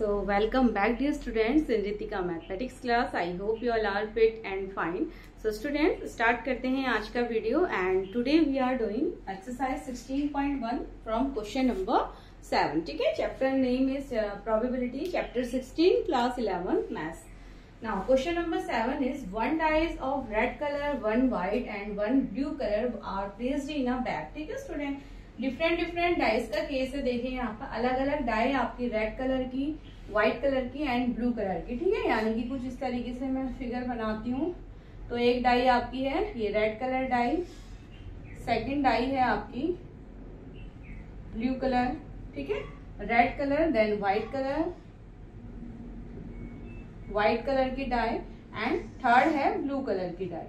So welcome back dear students in Ritika mathematics class. I hope you all are fit and fine. So students start करते हैं आज का video and today we are doing exercise 16.1 from question number 7. ठीक है, chapter name is probability, chapter 16, class 11 maths. Now question number 7 is one dice of red color, one white and one blue color are placed in a bag. ठीक है student, different dice का case है. देखिए यहाँ पर अलग अलग die आपकी रेड कलर की, व्हाइट कलर की एंड ब्लू कलर की. ठीक है, यानी कि कुछ इस तरीके से मैं फिगर बनाती हूँ. तो एक डाई आपकी है ये red colour dye, second dye है आपकी ब्लू कलर, ठीक है, red colour, then white colour की डाई एंड थर्ड है ब्लू कलर की डाई.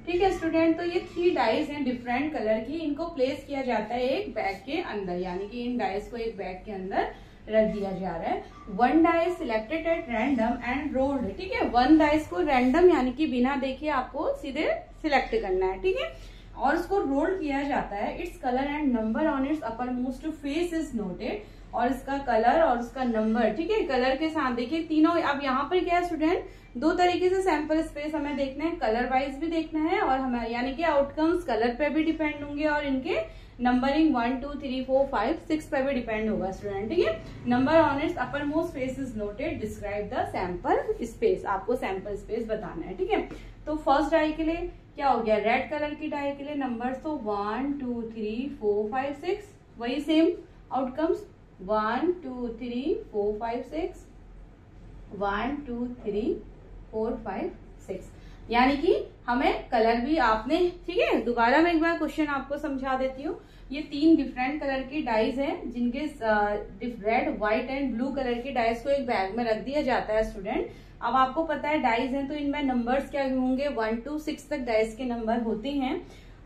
ठीक है स्टूडेंट, तो ये 3 डाइस हैं डिफरेंट कलर की. इनको प्लेस किया जाता है एक बैग के अंदर, यानी कि इन डाइस को एक बैग के अंदर रख दिया जा रहा है. One dice selected at random and rolled. ठीक है, वन डाइस को रैंडम यानी कि बिना देखे आपको सीधे सिलेक्ट करना है. ठीक है, और उसको रोल किया जाता है. Its colour and number on it's upper most face is noted. और इसका कलर और उसका नंबर, ठीक है, कलर के साथ देखिए तीनों. अब यहाँ पर क्या है स्टूडेंट, 2 तरीके से सैंपल स्पेस हमें देखना है, कलर वाइज भी देखना है और हमें यानी कि आउटकम्स कलर पे भी डिपेंड होंगे और इनके नंबरिंग 1 2 3 4 5 6 पे भी डिपेंड होगा स्टूडेंट. ठीक है, number on it's upper most face is noted. Describe the sample space. आपको सैंपल स्पेस बताना है. ठीक है, तो फर्स्ट डाई के लिए क्या हो गया, रेड कलर की डाई के लिए नंबर तो 1 2 3 4 5 6, वही सेम आउटकम्स 1 2 3 4 5 6, 1 2 3 4 5 6. यानी कि हमें कलर भी आपने, ठीक है, दोबारा मैं एक बार क्वेश्चन आपको समझा देती हूँ. ये 3 डिफरेंट कलर की डाइज हैं जिनके red white and blue colour की डाइज को एक बैग में रख दिया जाता है स्टूडेंट. अब आपको पता है डाइज हैं तो इनमें नंबर्स क्या होंगे, 1 to 6 तक डाइज के नंबर होते हैं.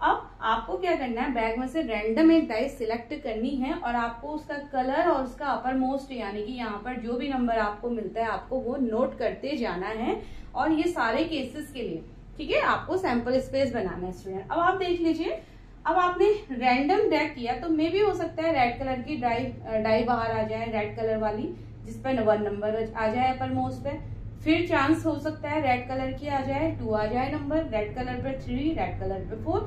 अब आपको क्या करना है, बैग में से रैंडम एक डाइस सिलेक्ट करनी है और आपको उसका कलर और उसका अपर मोस्ट यानी कि यहाँ पर जो भी नंबर आपको मिलता है आपको वो नोट करते जाना है. और ये सारे केसेस के लिए, ठीक है, आपको सैंपल स्पेस बनाना है स्टूडेंट. अब आप देख लीजिए, अब आपने रैंडम ड्रैग किया तो मे भी हो सकता है रेड कलर की डाई बाहर आ जाए, रेड कलर वाली जिसपे 1 नंबर आ जाए अपर मोस्ट पे. फिर चांस हो सकता है रेड कलर की आ जाए 2 आ जाए नंबर, रेड कलर पे 3, रेड कलर पे 4.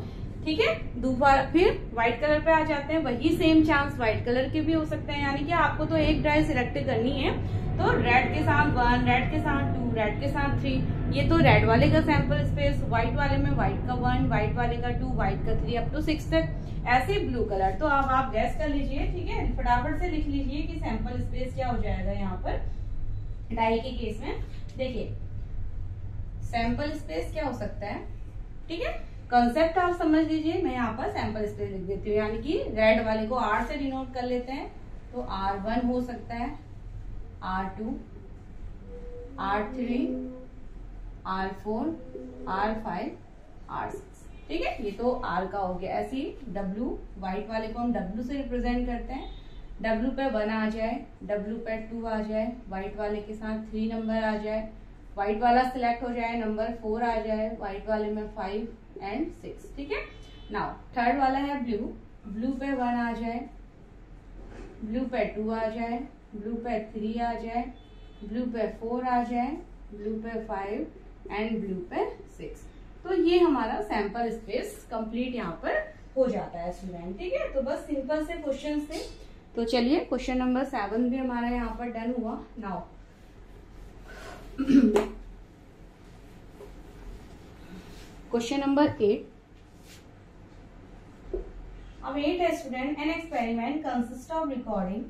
ठीक है, दोबारा फिर व्हाइट कलर पे आ जाते हैं, वही सेम चांस व्हाइट कलर के भी हो सकते हैं. यानी कि आपको तो एक डाई सिलेक्ट करनी है. तो रेड के साथ 1, रेड के साथ 2, रेड के साथ 3. ये तो रेड वाले का सैंपल स्पेस, व्हाइट वाले में व्हाइट का 1, व्हाइट वाले का 2, व्हाइट का 3 अप टू 6 तक. ऐसे ब्लू कलर. तो अब आप गैस कर लीजिए, ठीक है, फटाफट से लिख लीजिए कि सैंपल स्पेस क्या हो जाएगा यहाँ पर डाई के केस में. देखिए सैंपल स्पेस क्या हो सकता है, ठीक है, कंसेप्ट आप समझ लीजिए. मैं यहाँ पर सैंपल स्पेस लिख देती हूँ, यानी कि रेड वाले को R से डिनोट कर लेते हैं. तो R1 हो सकता है, R2, R3, R4, R5, R6. ठीक है, ये तो R का हो गया. ऐसे ही W, व्हाइट वाले को हम W से रिप्रेजेंट करते हैं. W पे 1 आ जाए, W पे 2 आ जाए, व्हाइट वाले के साथ 3 नंबर आ जाए, व्हाइट वाला सिलेक्ट हो जाए, नंबर 4 आ जाए, व्हाइट वाले में 5 एंड 6. ठीक है, नाउ थर्ड वाला है ब्लू. ब्लू पे 1 आ जाए, ब्लू पे 2 आ जाए, ब्लू पे 3 आ जाए, ब्लू पे 4 आ जाए, ब्लू पे 5 एंड ब्लू पे 6. तो ये हमारा सैंपल स्पेस कंप्लीट यहाँ पर हो जाता है स्टूडेंट. ठीक है, तो बस सिंपल से क्वेश्चन थे. तो चलिए क्वेश्चन नंबर 7 भी हमारा यहाँ पर डन हुआ. Now question number 8. अब 8 है student. An experiment consist of recording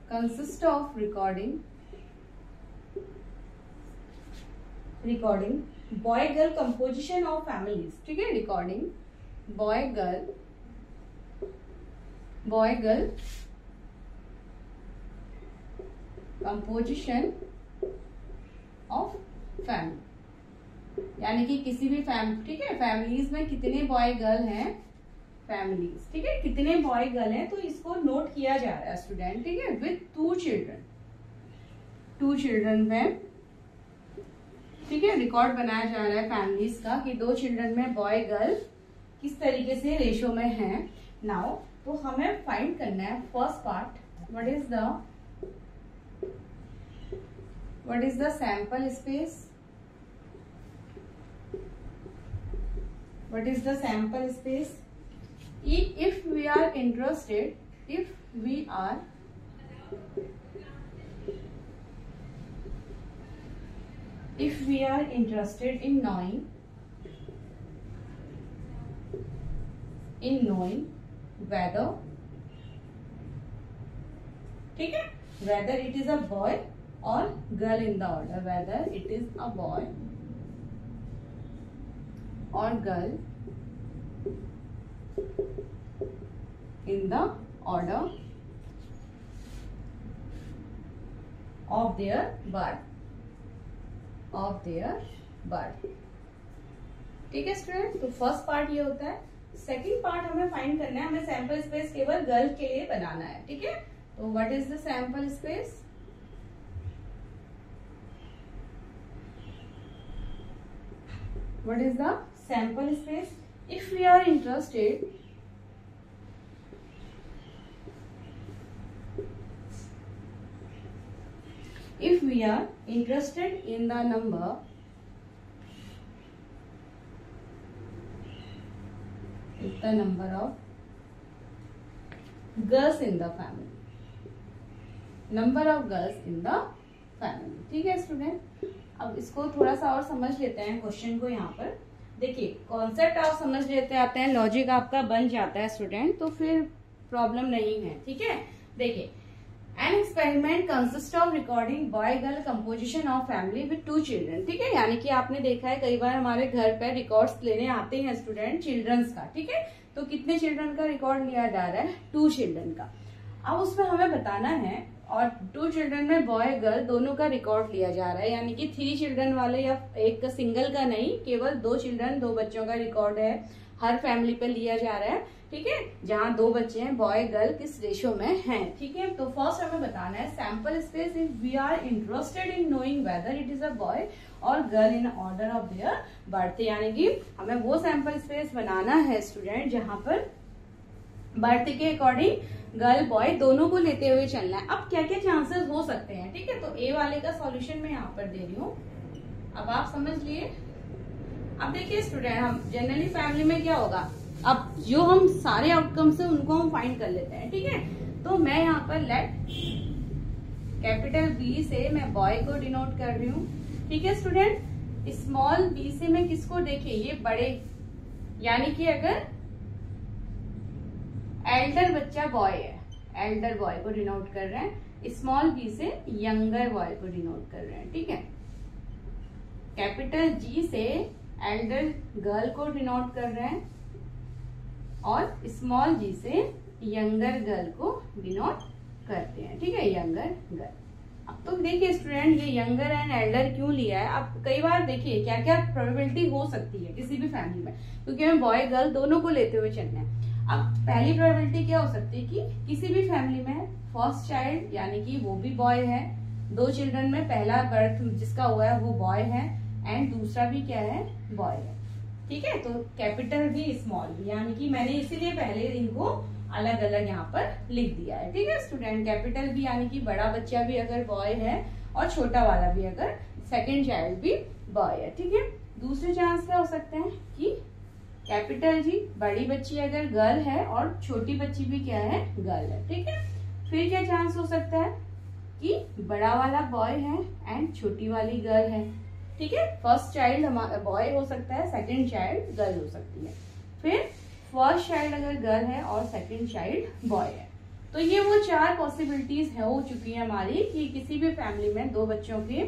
consists of recording boy girl composition of families. ठीक है, recording boy girl composition of family. यानी कि किसी भी ठीक है, फैमिलीज में कितने बॉय गर्ल हैं, फैमिलीज, ठीक है, कितने बॉय गर्ल हैं, तो इसको नोट किया जा रहा है स्टूडेंट. ठीक है, विथ 2 चिल्ड्रन में ठीक है, रिकॉर्ड बनाया जा रहा है फैमिलीज का कि 2 चिल्ड्रन में बॉय गर्ल किस तरीके से रेशो में है। नाउ तो हमें फाइंड करना है first part, what is the sample space, what is the sample space? If we are interested in knowing whether, ठीक है, whether it is a boy or girl in the order, whether it is a boy or girl in the order of their birth, ठीक है student. तो first part ये होता है। Second part हमें find करना है, हमें सैंपल स्पेस केवल गर्ल के लिए बनाना है, ठीक है। तो what is the sample space? What is the sample space? If we are interested in the number of girls in the family, ठीक है स्टूडेंट। अब इसको थोड़ा सा और समझ लेते हैं क्वेश्चन को। यहाँ पर देखिए, कॉन्सेप्ट आप समझ लेते आते हैं, लॉजिक आपका बन जाता है स्टूडेंट, तो फिर प्रॉब्लम नहीं है, ठीक है। देखिए, an experiment consist of recording boy girl composition of family with 2 children, ठीक है। यानी कि आपने देखा है कई बार हमारे घर पर रिकॉर्ड्स लेने आते हैं स्टूडेंट चिल्ड्रंस का, ठीक है। तो कितने चिल्ड्रन का रिकॉर्ड लिया जा रहा है? 2 चिल्ड्रन का। अब उसमें हमें बताना है, और 2 चिल्ड्रन में बॉय गर्ल दोनों का रिकॉर्ड लिया जा रहा है, यानी कि 3 चिल्ड्रन वाले या एक सिंगल का नहीं, केवल 2 चिल्ड्रन 2 बच्चों का रिकॉर्ड है, हर फैमिली पे लिया जा रहा है, ठीक है। जहाँ 2 बच्चे हैं, बॉय गर्ल किस रेशो में हैं, ठीक है। तो फर्स्ट हमें बताना है sample space if we are interested in knowing whether it is a boy और girl in order of their birth, यानी कि हमें वो सैंपल स्पेस बनाना है स्टूडेंट जहां पर बर्थ के अकॉर्डिंग गर्ल बॉय दोनों को लेते हुए चलना है। अब क्या क्या चांसेस हो सकते हैं, ठीक है। तो ए वाले का सॉल्यूशन मैं यहाँ पर दे रही हूँ, अब आप समझ लिए। अब देखिए स्टूडेंट, हम जनरली फैमिली में क्या होगा, अब जो हम सारे आउटकम्स है उनको हम फाइंड कर लेते हैं, ठीक है। तो मैं यहाँ पर लेट कैपिटल बी से मैं बॉय को डिनोट कर रही हूँ, ठीक है स्टूडेंट। स्मॉल बी से मैं किसको, देखिए ये बड़े, यानी कि अगर एल्डर बच्चा बॉय है, एल्डर बॉय को डिनोट कर रहे हैं। स्मॉल बी से यंगर बॉय को डिनोट कर रहे हैं, ठीक है। कैपिटल जी से एल्डर गर्ल को डिनोट कर रहे हैं और स्मॉल जी से यंगर गर्ल को डिनोट करते हैं, ठीक है, यंगर गर्ल। अब तो देखिए स्टूडेंट, ये यंगर एंड एल्डर क्यों लिया है। अब कई बार देखिए क्या क्या प्रोबेबिलिटी हो सकती है किसी भी फैमिली में, क्योंकि हमें बॉय गर्ल दोनों को लेते हुए चलना है। अब पहली प्रोबेबिलिटी क्या हो सकती है कि किसी भी फैमिली में फर्स्ट चाइल्ड यानी कि वो भी बॉय है, 2 चिल्ड्रन में पहला बर्थ जिसका हुआ है वो बॉय है एंड दूसरा भी क्या है, बॉय है, ठीक है। तो कैपिटल भी स्मॉल भी, यानी कि मैंने इसीलिए पहले इनको अलग अलग यहाँ पर लिख दिया है, ठीक है स्टूडेंट। कैपिटल भी यानी कि बड़ा बच्चा भी अगर बॉय है और छोटा वाला भी अगर सेकेंड चाइल्ड भी बॉय है, ठीक है। दूसरे चांस क्या हो सकते हैं कि कैपिटल जी बड़ी बच्ची अगर गर्ल है और छोटी बच्ची भी क्या है, गर्ल है, ठीक है। फिर क्या चांस हो सकता है कि बड़ा वाला बॉय है एंड छोटी वाली गर्ल है, ठीक है। फर्स्ट चाइल्ड हमारा बॉय हो सकता है, सेकंड चाइल्ड गर्ल हो सकती है। फिर फर्स्ट चाइल्ड अगर गर्ल है और सेकंड चाइल्ड बॉय है, तो ये वो 4 पॉसिबिलिटीज है हो चुकी है हमारी कि किसी भी फैमिली में 2 बच्चों के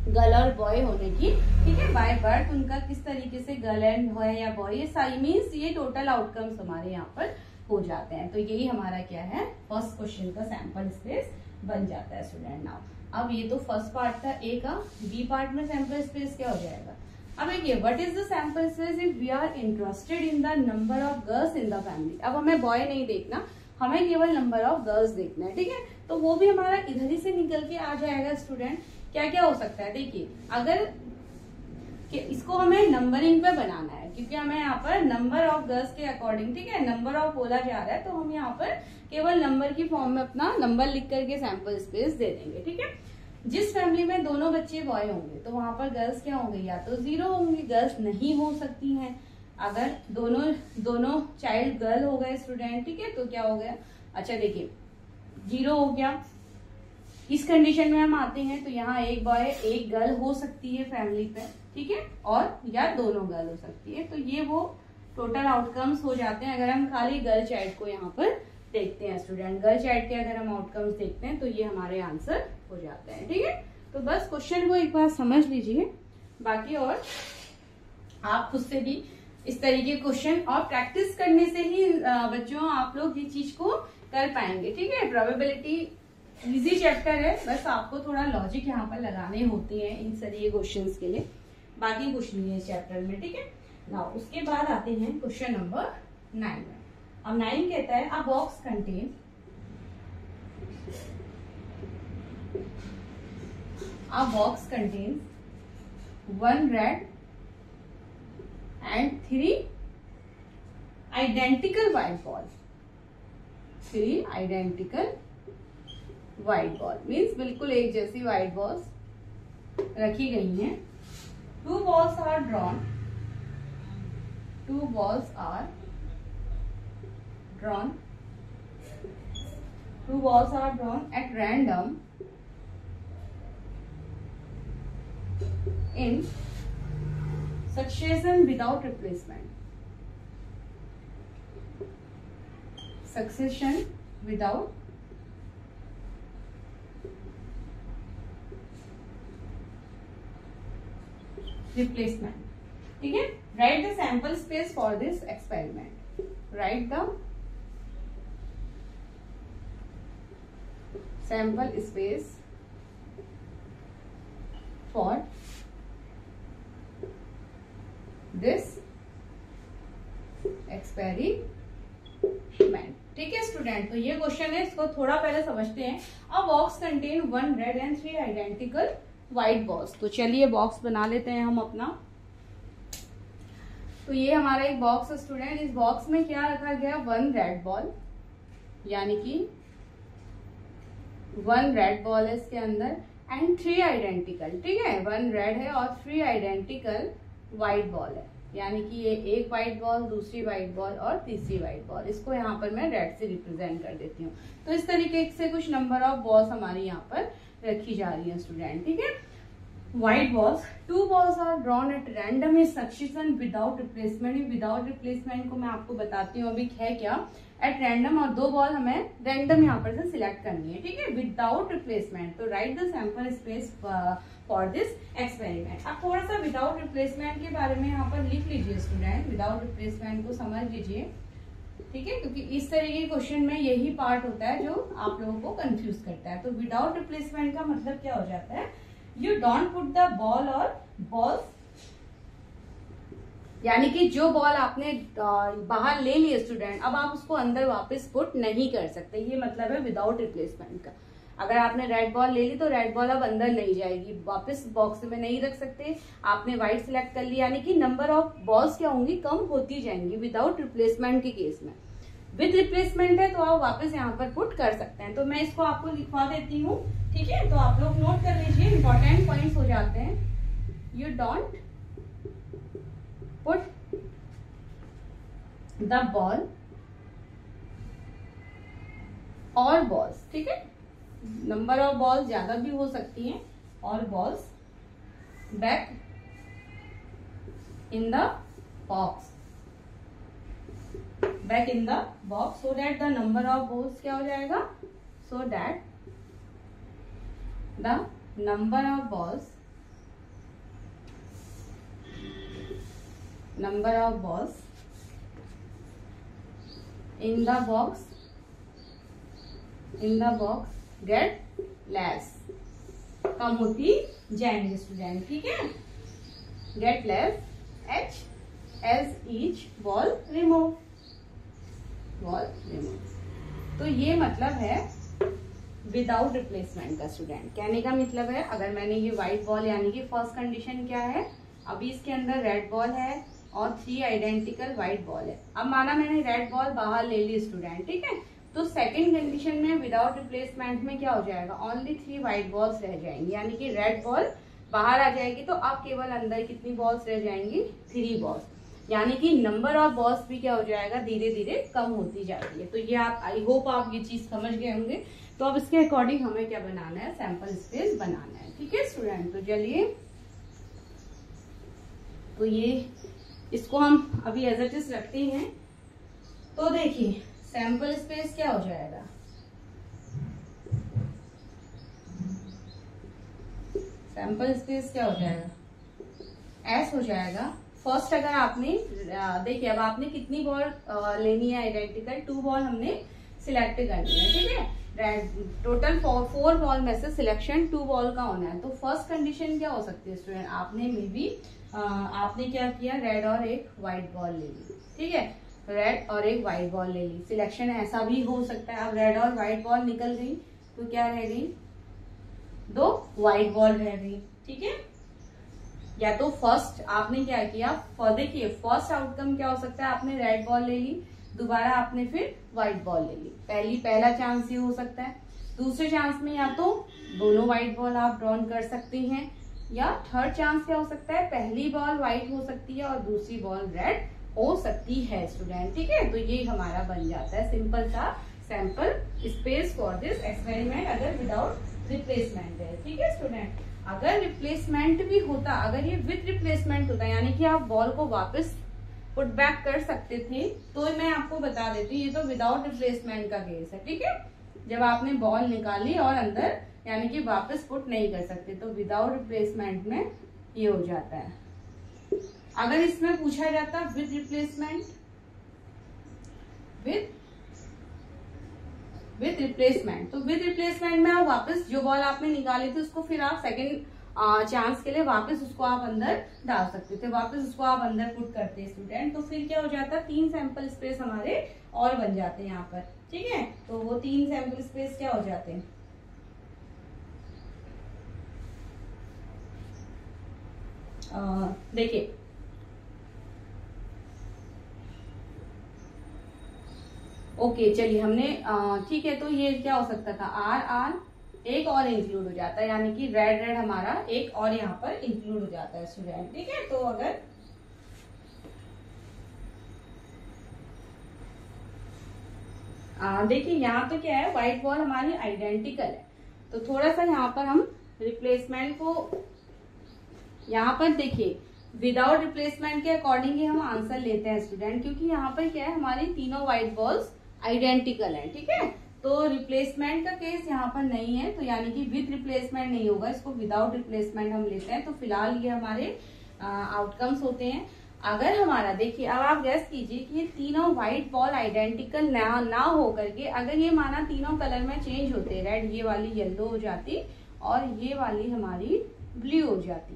गर्ल और बॉय होने की, ठीक है। बाय बर्थ उनका किस तरीके से गर्ल एंड बॉय या बॉय, ये सारी मीन्स ये टोटल आउटकम्स हमारे यहाँ पर हो जाते हैं। तो यही हमारा क्या है, फर्स्ट क्वेश्चन का सैंपल स्पेस बन जाता है स्टूडेंट। नाउ अब ये तो फर्स्ट पार्ट था ए का, बी पार्ट में सैंपल स्पेस क्या हो जाएगा। अब देखिए, what is the sample space if we are interested in the number of girls in the family. अब हमें बॉय नहीं देखना, हमें केवल नंबर ऑफ गर्ल्स देखना है, ठीक है। तो वो भी हमारा इधर ही से निकल के आ जाएगा स्टूडेंट। क्या क्या हो सकता है, देखिए अगर कि इसको हमें नंबरिंग पे बनाना है, क्योंकि हमें यहाँ पर नंबर ऑफ गर्ल्स के अकॉर्डिंग, ठीक है, नंबर ऑफ बोला जा रहा है, तो हम यहाँ पर केवल नंबर की फॉर्म में अपना नंबर लिख करके सैंपल स्पेस दे देंगे। ठीक है, जिस फैमिली में दोनों बच्चे बॉय होंगे तो वहां पर गर्ल्स क्या होंगे, या तो 0 होंगी, गर्ल्स नहीं हो सकती हैं। अगर दोनों चाइल्ड गर्ल हो गए स्टूडेंट, ठीक है, तो क्या हो गया, अच्छा देखिए 0 हो गया। इस कंडीशन में हम आते हैं तो यहाँ एक बॉय एक गर्ल हो सकती है फैमिली पे, ठीक है, और या दोनों गर्ल हो सकती है। तो ये वो टोटल आउटकम्स हो जाते हैं अगर हम खाली गर्ल चाइल्ड को यहाँ पर देखते हैं स्टूडेंट। गर्ल चाइल्ड के अगर हम आउटकम्स देखते हैं तो ये हमारे आंसर हो जाते हैं। ठीक है, तो बस क्वेश्चन को एक बार समझ लीजिए, बाकी और आप खुद से भी इस तरीके क्वेश्चन और प्रैक्टिस करने से ही बच्चों आप लोग ये चीज को कर पाएंगे। ठीक है, प्रोबेबिलिटी इजी चैप्टर है, बस आपको थोड़ा लॉजिक यहाँ पर लगाने होते हैं इन सारे क्वेश्चंस के लिए, बाकी कुछ नहीं है इस चैप्टर में। ठीक है, ना उसके बाद आते हैं क्वेश्चन नंबर 9 में। अब 9 कहता है अ box contain one red and 3 identical white balls. 3 identical white ball means बिल्कुल एक जैसी white balls रखी गई हैं। 2 balls are drawn. 2 balls are drawn. 2 balls are drawn at random in succession without replacement. Succession without replacement. ठीक है, write the sample space for this experiment. Write the sample space for this experiment. ठीक है student, तो ये question है, इसको थोड़ा पहले समझते हैं। अ box contain 1 red and 3 identical white balls. तो चलिए बॉक्स बना लेते हैं हम अपना। तो ये हमारा एक बॉक्स है स्टूडेंट, इस बॉक्स में क्या रखा गया, 1 रेड बॉल, यानी कि 1 रेड बॉल है इसके अंदर एंड 3 आइडेंटिकल, ठीक है, 1 रेड है और 3 आइडेंटिकल व्हाइट बॉल है, यानी कि ये एक व्हाइट बॉल, दूसरी व्हाइट बॉल और तीसरी व्हाइट बॉल। इसको यहाँ पर मैं रेड से रिप्रेजेंट कर देती हूँ। तो इस तरीके से कुछ नंबर ऑफ बॉल्स हमारी यहाँ पर रखी जा रही है स्टूडेंट। ठीक है, white balls, 2 balls are drawn at random in succession without replacement. Without replacement को मैं आपको बताती हूँ अभी है क्या, एट रैंडम, और 2 बॉल हमें रैंडम यहाँ पर से सिलेक्ट करनी है। ठीक है, विदाउट रिप्लेसमेंट। तो right the sample space for this experiment. अब थोड़ा सा विदाउट रिप्लेसमेंट के बारे में यहाँ पर लिख लीजिए स्टूडेंट, विदाउट रिप्लेसमेंट को समझ लीजिए। ठीक है, क्योंकि इस तरीके के क्वेश्चन में यही पार्ट होता है जो आप लोगों को कंफ्यूज करता है। तो विदाउट रिप्लेसमेंट का मतलब क्या हो जाता है, you don't put the ball और बॉल्स, यानी कि जो बॉल आपने बाहर ले लिए स्टूडेंट, अब आप उसको अंदर वापस पुट नहीं कर सकते। ये मतलब है विदाउट रिप्लेसमेंट का। अगर आपने रेड बॉल ले ली तो रेड बॉल अब अंदर नहीं जाएगी, वापस बॉक्स में नहीं रख सकते। आपने व्हाइट सिलेक्ट कर लिया, यानी कि नंबर ऑफ बॉल्स क्या होंगी, कम होती जाएंगी विदाउट रिप्लेसमेंट के केस में। विद रिप्लेसमेंट है तो आप वापस यहाँ पर पुट कर सकते हैं। तो मैं इसको आपको लिखवा देती हूँ। ठीक है, तो आप लोग नोट कर लीजिए, इंपॉर्टेंट पॉइंट्स हो जाते हैं। You don't put the ball और बॉल्स, ठीक है, नंबर ऑफ बॉल्स ज्यादा भी हो सकती हैं, और balls back in the box, back in the box, so that the number of balls क्या हो जाएगा, so that the number of balls in the box get less, कम होती जाएंगे स्टूडेंट। ठीक है, get less h as each ball remove। तो ये मतलब है विदाउट रिप्लेसमेंट का स्टूडेंट। कहने का मतलब है अगर मैंने ये व्हाइट बॉल, यानी कि फर्स्ट कंडीशन क्या है, अभी इसके अंदर रेड बॉल है और 3 आइडेंटिकल व्हाइट बॉल है। अब माना मैंने रेड बॉल बाहर ले ली स्टूडेंट, ठीक है, तो सेकंड कंडीशन में विदाउट रिप्लेसमेंट में क्या हो जाएगा, ओनली 3 व्हाइट बॉल्स रह जाएंगी, यानी कि रेड बॉल बाहर आ जाएगी। तो अब केवल अंदर कितनी बॉल्स रह जाएंगी, 3 बॉल्स, यानी कि नंबर ऑफ बॉल्स भी क्या हो जाएगा, धीरे धीरे कम होती जाती है। तो ये आप, आई होप आप ये चीज समझ गए होंगे। तो अब इसके अकॉर्डिंग हमें क्या बनाना है, सैंपल स्पेस बनाना है। ठीक है स्टूडेंट, तो चलिए, तो ये इसको हम अभी एज इट इज रखते हैं। तो देखिए सैंपल स्पेस क्या हो जाएगा, सैंपल स्पेस क्या हो जाएगा, एस हो जाएगा। फर्स्ट अगर आपने देखिए, अब आपने कितनी बॉल लेनी है आइडेंटिकल, 2 बॉल हमने सिलेक्ट करनी है, ठीक है। टोटल 4 बॉल में से सिलेक्शन 2 बॉल का होना है। तो फर्स्ट कंडीशन क्या हो सकती है स्टूडेंट, आपने मे बी आपने क्या किया, रेड और एक व्हाइट बॉल ले ली, ठीक है, रेड और एक व्हाइट बॉल ले ली। सिलेक्शन ऐसा भी हो सकता है, अब रेड और व्हाइट बॉल निकल गई तो क्या रह गई, 2 व्हाइट बॉल रह गई, ठीक है। या तो फर्स्ट आपने क्या किया, देखिए फर्स्ट आउटकम क्या हो सकता है, आपने रेड बॉल ले ली, दोबारा आपने फिर व्हाइट बॉल ले ली, पहला चांस ये हो सकता है। दूसरे चांस में या तो दोनों व्हाइट बॉल आप ड्रॉन कर सकते हैं, या थर्ड चांस क्या हो सकता है, पहली बॉल व्हाइट हो सकती है और दूसरी बॉल रेड हो सकती है स्टूडेंट, ठीक है। तो ये हमारा बन जाता है सिंपल सा sample space for this experiment, अगर विदाउट रिप्लेसमेंट है, ठीक है स्टूडेंट। अगर रिप्लेसमेंट भी होता, अगर ये विद रिप्लेसमेंट होता, यानी कि आप बॉल को वापस पुट बैक कर सकते थे, तो मैं आपको बता देती हूँ, ये तो विदाउट रिप्लेसमेंट का केस है, ठीक है। जब आपने बॉल निकाली और अंदर यानी कि वापस पुट नहीं कर सकते, तो विदाउट रिप्लेसमेंट में ये हो जाता है। अगर इसमें पूछा जाता विद रिप्लेसमेंट, विद रिप्लेसमेंट, तो विद रिप्लेसमेंट में आप वापस जो बॉल आपने निकाली थी उसको फिर आप सेकंड चांस के लिए वापस उसको आप अंदर डाल सकते थे, वापस उसको आप अंदर पुट करते स्टूडेंट। तो फिर क्या हो जाता, 3 सैंपल स्पेस हमारे और बन जाते हैं यहाँ पर, ठीक है। तो वो 3 सैंपल स्पेस क्या हो जाते हैं, देखिए ओके, चलिए हमने ठीक है। तो ये क्या हो सकता था, आर एक और इंक्लूड हो जाता है, यानी कि रेड हमारा एक और यहाँ पर इंक्लूड हो जाता है स्टूडेंट, ठीक है। तो अगर देखिए यहाँ तो क्या है, व्हाइट बॉल हमारी आइडेंटिकल है, तो थोड़ा सा यहाँ पर हम रिप्लेसमेंट को यहाँ पर देखिए विदाउट रिप्लेसमेंट के अकॉर्डिंग ही हम आंसर लेते हैं स्टूडेंट, क्योंकि यहाँ पर क्या है, हमारी तीनों व्हाइट बॉल्स आइडेंटिकल है, ठीक है। तो रिप्लेसमेंट का केस यहाँ पर नहीं है, तो यानी कि विद रिप्लेसमेंट नहीं होगा, इसको विदाउट रिप्लेसमेंट हम लेते हैं। तो फिलहाल ये हमारे आउटकम्स होते हैं। अगर हमारा देखिए, अब आप गैस कीजिए कि ये तीनों व्हाइट बॉल आइडेंटिकल ना हो करके, अगर ये माना तीनों कलर में चेंज होते, रेड ये वाली येलो हो जाती और ये वाली हमारी ब्लू हो जाती,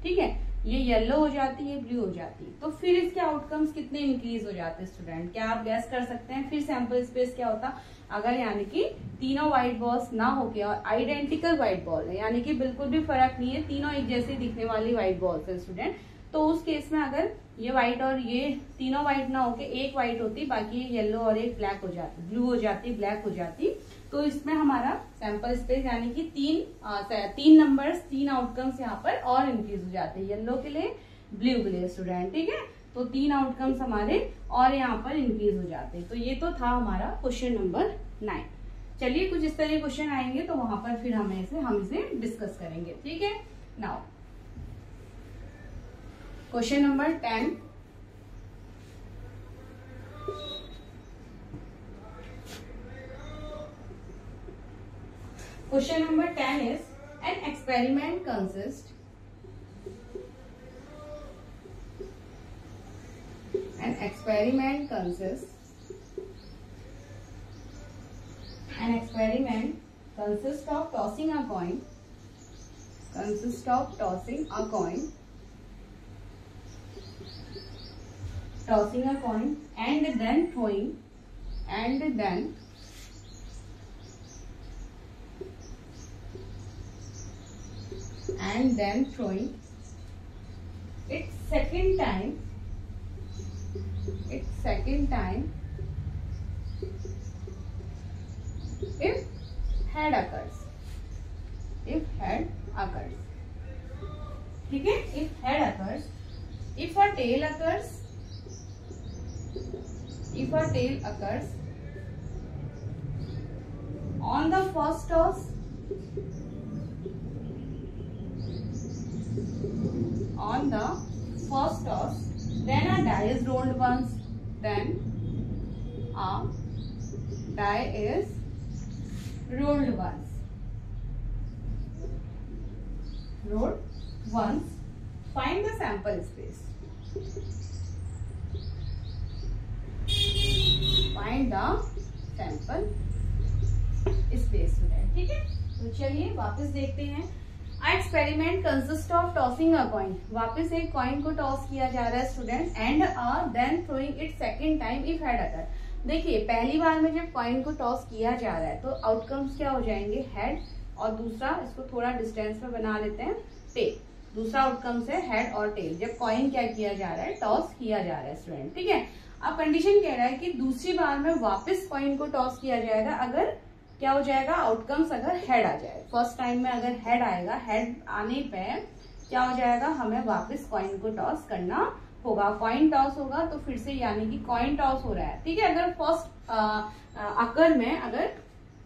ठीक है, ये येलो हो जाती, ये ब्लू हो जाती, तो फिर इसके आउटकम्स कितने इंक्रीज हो जाते स्टूडेंट, क्या आप गैस कर सकते हैं। फिर सैंपल स्पेस क्या होता, अगर यानी कि तीनों व्हाइट बॉल्स ना होके और आइडेंटिकल व्हाइट बॉल है, यानी कि बिल्कुल भी फर्क नहीं है, तीनों एक जैसे दिखने वाली व्हाइट बॉल्स है स्टूडेंट, तो उस केस में अगर ये व्हाइट और ये तीनों व्हाइट ना होके एक व्हाइट होती, बाकी येलो और एक ब्लैक हो जाती, ब्लू हो जाती, ब्लैक हो जाती, तो इसमें हमारा सैंपल स्पेस यानी कि 3 नंबर्स 3 आउटकम्स यहाँ पर और इंक्रीज हो जाते हैं, येलो के लिए, ब्लू के लिए स्टूडेंट, ठीक है। तो 3 आउटकम्स हमारे और यहाँ पर इंक्रीज हो जाते हैं। तो ये तो था हमारा क्वेश्चन नंबर 9। चलिए कुछ इस तरह क्वेश्चन आएंगे तो वहां पर फिर हम इसे डिस्कस करेंगे, ठीक है। Now question number 10, question number 10 is an experiment consists of tossing a coin, and then throwing second time if head occurs, ठीक है, if head occurs, if a tail occurs on the first toss, then a die is rolled once, rolled once. Find the sample space. ठीक है, तो चलिए वापस देखते हैं. Experiment consist of tossing a coin. वापस एक कॉइन को टॉस किया जा रहा है student, and then throwing it second time if head occur. देखिए पहली बार में जब कॉइन को टॉस किया जा रहा है तो आउटकम्स क्या हो जाएंगे, हेड, और दूसरा, इसको थोड़ा डिस्टेंस पे बना लेते हैं, टेल. दूसरा आउटकम्स है हेड और टेल, जब कॉइन क्या किया जा रहा है, टॉस किया जा रहा है स्टूडेंट. ठीक है, अब कंडीशन कह रहा है कि दूसरी बार में वापस कॉइन को टॉस किया जाएगा अगर क्या हो जाएगा, आउटकम्स अगर हेड आ जाए. फर्स्ट टाइम में अगर हेड आएगा, हेड आने पे क्या हो जाएगा, हमें वापस कॉइन को टॉस करना होगा. कॉइन टॉस होगा तो फिर से, यानी कि कॉइन टॉस हो रहा है. ठीक है, अगर फर्स्ट अकर में अगर,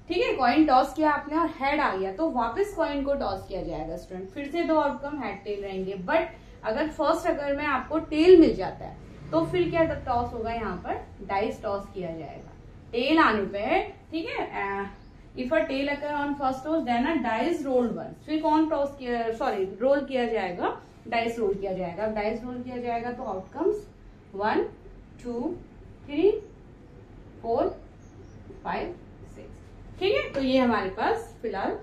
ठीक है, कॉइन टॉस किया आपने और हेड आ गया तो वापस कॉइन को टॉस किया जाएगा स्टूडेंट. फिर से दो आउटकम हेड टेल रहेंगे. बट अगर फर्स्ट अगर में आपको टेल मिल जाता है तो फिर क्या टॉस होगा, यहाँ पर डाइस टॉस किया जाएगा टेल आने पे. ठीक है, if a tail occur on first toss then a dice rolled once. फिर कौन टॉस किया, सॉरी, रोल किया जाएगा, डाइस रोल किया जाएगा. डाइस रोल किया जाएगा तो आउटकम्स 1 2 3 4 5 6. ठीक है, तो ये हमारे पास फिलहाल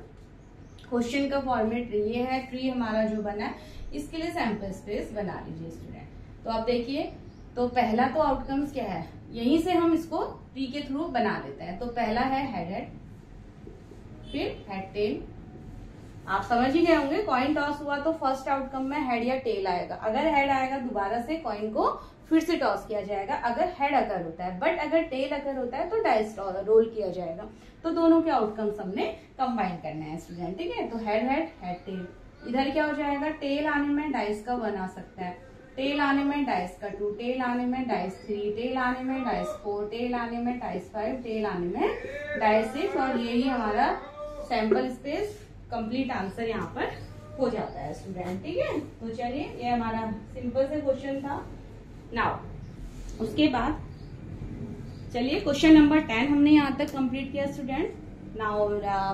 क्वेश्चन का फॉर्मेट ये है. ट्री हमारा जो बना है, इसके लिए सैंपल स्पेस बना लीजिए स्टूडेंट. तो आप देखिए, तो पहला तो आउटकम्स क्या है, यहीं से हम इसको ट्री के थ्रू बना लेते हैं. तो पहला है हेड, फिर हेड टेल. आप समझ ही गए होंगे, कॉइन टॉस हुआ तो फर्स्ट आउटकम में हेड या टेल आएगा. अगर हेड आएगा दोबारा से कॉइन को फिर से टॉस किया जाएगा अगर हेड अकर होता है. बट अगर टेल अकर होता है तो डाइस रोल किया जाएगा. तो दोनों के आउटकम्स हमने कंबाइन करना है स्टूडेंट. ठीक है, तो हेड टेल. इधर क्या हो जाएगा, टेल आने में डाइस का 1 आ सकता है, टेल आने में डाइस का 2, टेल आने में डाइस 3, टेल आने में डाइस 4, टेल आने में डाइस 5, टेल आने में डाइस 6. और यही हमारा सैंपल स्पेस कंप्लीट आंसर यहाँ पर हो जाता है स्टूडेंट. ठीक है, तो चलिए ये हमारा सिंपल से क्वेश्चन था. नाउ उसके बाद चलिए क्वेश्चन नंबर 10 हमने यहाँ तक कंप्लीट किया student. Now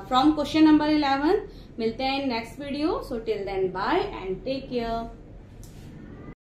from question number 11 मिलते हैं in next video. So till then bye and take care.